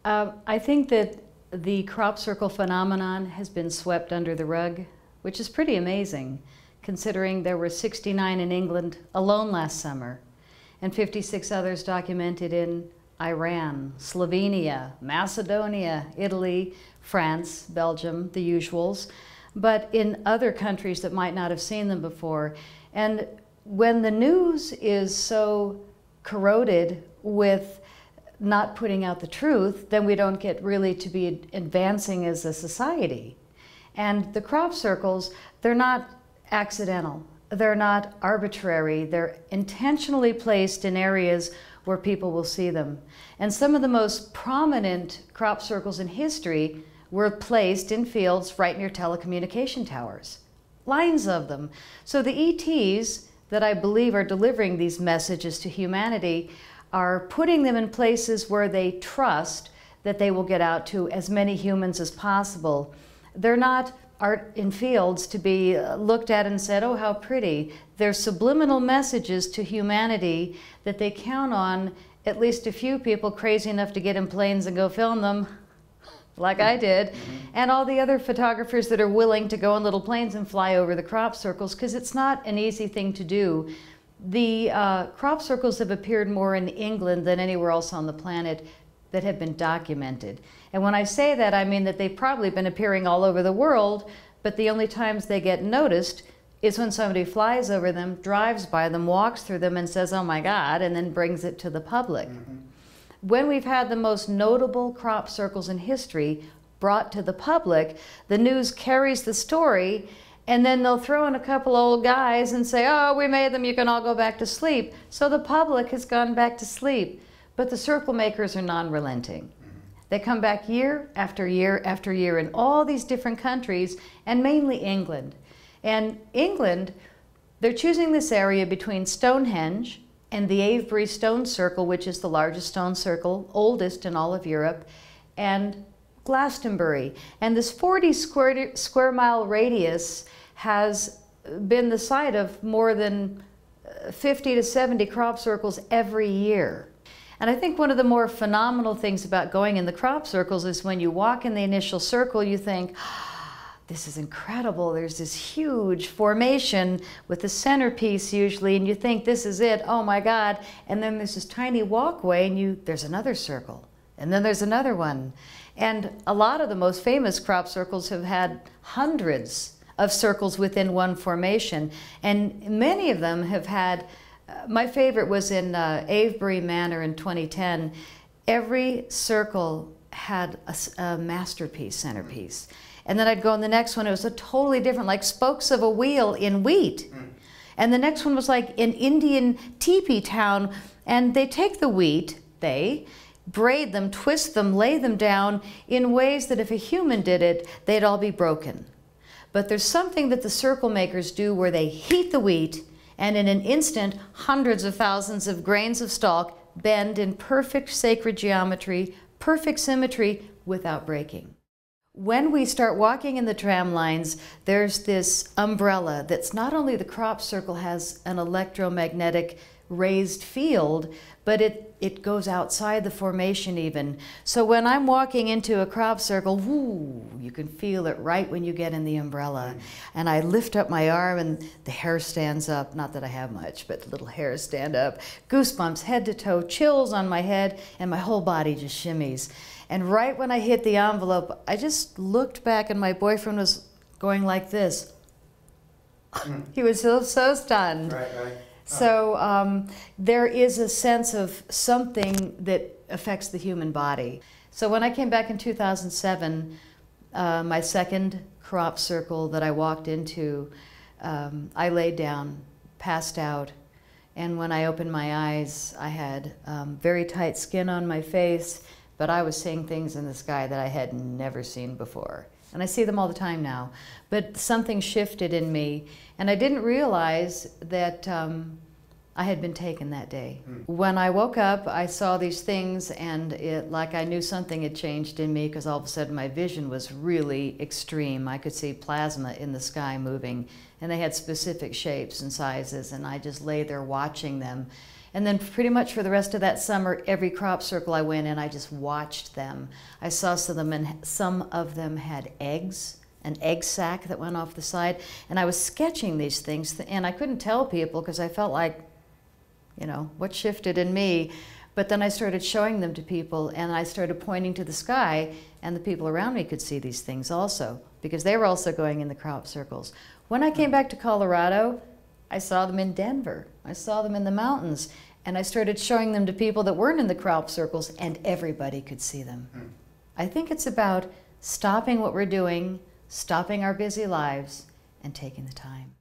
I think that the crop circle phenomenon has been swept under the rug, which is pretty amazing, considering there were 69 in England alone last summer, and 56 others documented in Iran, Slovenia, Macedonia, Italy, France, Belgium, the usuals, but in other countries that might not have seen them before. And when the news is so corroded with not putting out the truth, then we don't get really to be advancing as a society. And the crop circles, they're not accidental. They're not arbitrary. They're intentionally placed in areas where people will see them. And some of the most prominent crop circles in history were placed in fields right near telecommunication towers. Lines of them. So the ETs that I believe are delivering these messages to humanity are putting them in places where they trust that they will get out to as many humans as possible. They're not art in fields to be looked at and said, oh, how pretty. They're subliminal messages to humanity that they count on at least a few people crazy enough to get in planes and go film them, like I did, and all the other photographers that are willing to go in little planes and fly over the crop circles, because it's not an easy thing to do. The crop circles have appeared more in England than anywhere else on the planet that have been documented. And when I say that, I mean that they've probably been appearing all over the world, but the only times they get noticed is when somebody flies over them, drives by them, walks through them and says, oh my God, and then brings it to the public. When we've had the most notable crop circles in history brought to the public, the news carries the story, and then they'll throw in a couple old guys and say, oh, we made them, you can all go back to sleep. So the public has gone back to sleep. But the circle makers are non-relenting. They come back year after year after year in all these different countries, and mainly England. And England, they're choosing this area between Stonehenge and the Avebury Stone Circle, which is the largest stone circle, oldest in all of Europe, and Glastonbury. And this 40 square mile radius has been the site of more than 50 to 70 crop circles every year. And I think one of the more phenomenal things about going in the crop circles is when you walk in the initial circle, you think, this is incredible. There's this huge formation with the centerpiece usually, and you think this is it, oh my God. And then there's this tiny walkway and there's another circle. And then there's another one. And a lot of the most famous crop circles have had hundreds of circles within one formation. And many of them have had, my favorite was in Avebury Manor in 2010. Every circle had a masterpiece, centerpiece. And then I'd go in the next one, it was a totally different, like spokes of a wheel in wheat. And the next one was like an Indian teepee town, and they take the wheat, they braid them, twist them, lay them down in ways that if a human did it, they'd all be broken. But there's something that the circle makers do where they heat the wheat, and in an instant, hundreds of thousands of grains of stalk bend in perfect sacred geometry, perfect symmetry, without breaking. When we start walking in the tram lines, there's this umbrella that's not only the crop circle has an electromagnetic raised field, but it goes outside the formation even. So when I'm walking into a crop circle, whoo, you can feel it right when you get in the umbrella. And I lift up my arm and the hair stands up. Not that I have much, but the little hairs stand up. Goosebumps head to toe, chills on my head, and my whole body just shimmies. And right when I hit the envelope, I just looked back and my boyfriend was going like this. He was so stunned. Right. So there is a sense of something that affects the human body. So when I came back in 2007, my second crop circle that I walked into, I laid down, passed out, and when I opened my eyes, I had very tight skin on my face, but I was seeing things in the sky that I had never seen before. And I see them all the time now. But something shifted in me, and I didn't realize that I had been taken that day. When I woke up, I saw these things, and like I knew something had changed in me, because all of a sudden my vision was really extreme. I could see plasma in the sky moving, and they had specific shapes and sizes, and I just lay there watching them. And then pretty much for the rest of that summer, every crop circle I went in, I just watched them. I saw some of them had eggs, an egg sac that went off the side, and I was sketching these things, and I couldn't tell people because I felt like, you know, what shifted in me? But then I started showing them to people, and I started pointing to the sky, and the people around me could see these things also, because they were also going in the crop circles. When I came back to Colorado, I saw them in Denver. I saw them in the mountains, and I started showing them to people that weren't in the crop circles, and everybody could see them. I think it's about stopping what we're doing, stopping our busy lives, and taking the time.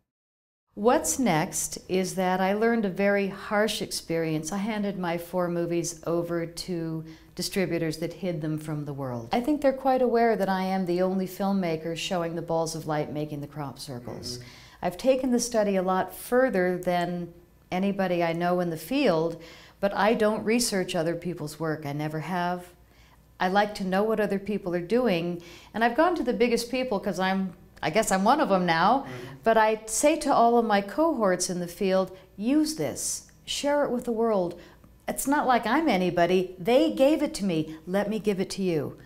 What's next is that I learned a very harsh experience. I handed my 4 movies over to distributors that hid them from the world. I think they're quite aware that I am the only filmmaker showing the balls of light making the crop circles. I've taken the study a lot further than anybody I know in the field, but I don't research other people's work. I never have. I like to know what other people are doing, and I've gone to the biggest people because I guess I'm one of them now, but I say to all of my cohorts in the field, use this, share it with the world. It's not like I'm anybody. They gave it to me. Let me give it to you.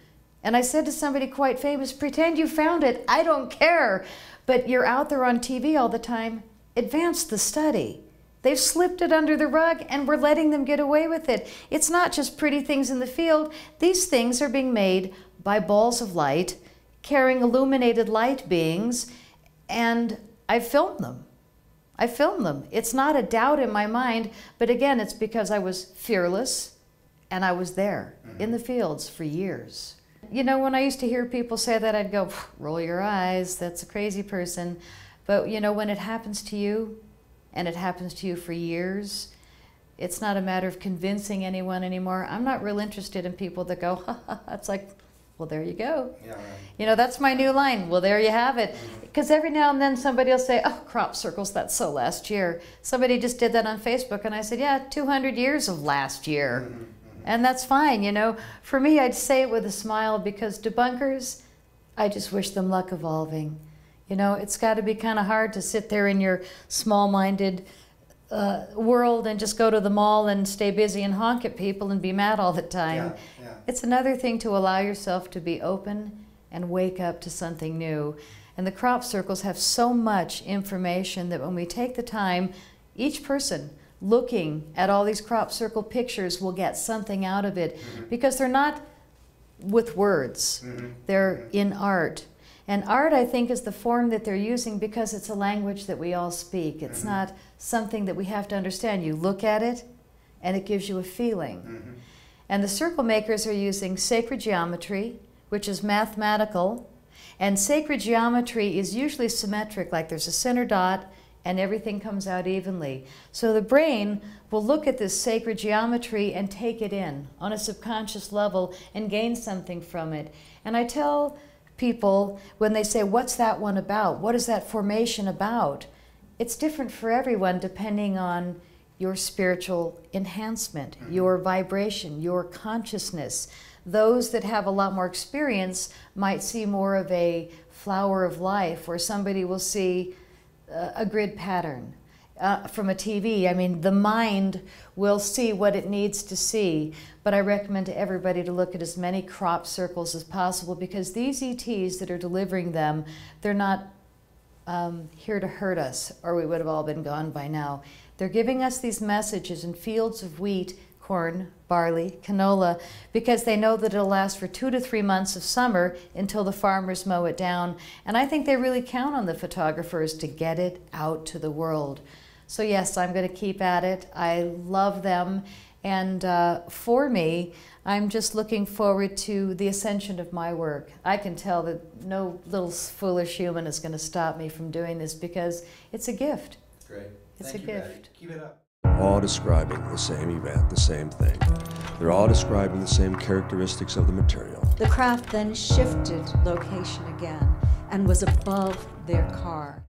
And I said to somebody quite famous, pretend you found it. I don't care. But you're out there on TV all the time. Advance the study. They've slipped it under the rug, and we're letting them get away with it. It's not just pretty things in the field. These things are being made by balls of light, carrying illuminated light beings, and I filmed them. I filmed them. It's not a doubt in my mind, but again, it's because I was fearless and I was there in the fields for years. You know, when I used to hear people say that, I'd go, roll your eyes, that's a crazy person. But you know, when it happens to you, and it happens to you for years, it's not a matter of convincing anyone anymore. I'm not real interested in people that go, ha ha, it's like, well, there you go. Yeah, right. You know, that's my new line. Well, there you have it. Because every now and then somebody will say, oh, crop circles, that's so last year. Somebody just did that on Facebook, and I said, yeah, 200 years of last year. And that's fine, you know. For me, I'd say it with a smile, because debunkers, I just wish them luck evolving. You know, it's got to be kind of hard to sit there in your small-minded world and just go to the mall and stay busy and honk at people and be mad all the time. Yeah. It's another thing to allow yourself to be open and wake up to something new. And the crop circles have so much information that when we take the time, each person looking at all these crop circle pictures will get something out of it, because they're not with words, they're in art. And art, I think, is the form that they're using because it's a language that we all speak. It's not something that we have to understand. You look at it, and it gives you a feeling. And the circle makers are using sacred geometry, which is mathematical. And sacred geometry is usually symmetric, like there's a center dot, and everything comes out evenly. So the brain will look at this sacred geometry and take it in on a subconscious level and gain something from it. And I tell people when they say, what's that one about? What is that formation about? It's different for everyone depending on your spiritual enhancement, your vibration, your consciousness. Those that have a lot more experience might see more of a flower of life, where somebody will see a grid pattern from a TV. I mean, the mind will see what it needs to see, but I recommend to everybody to look at as many crop circles as possible, because these ETs that are delivering them, they're not here to hurt us, or we would have all been gone by now. They're giving us these messages in fields of wheat, corn, barley, canola, because they know that it'll last for 2 to 3 months of summer until the farmers mow it down. And I think they really count on the photographers to get it out to the world. So yes, I'm going to keep at it. I love them. And for me, I'm just looking forward to the ascension of my work. I can tell that no little foolish human is going to stop me from doing this, because it's a gift. Great. It's a gift. Keep it up. They're all describing the same event, the same thing. They're all describing the same characteristics of the material. The craft then shifted location again and was above their car.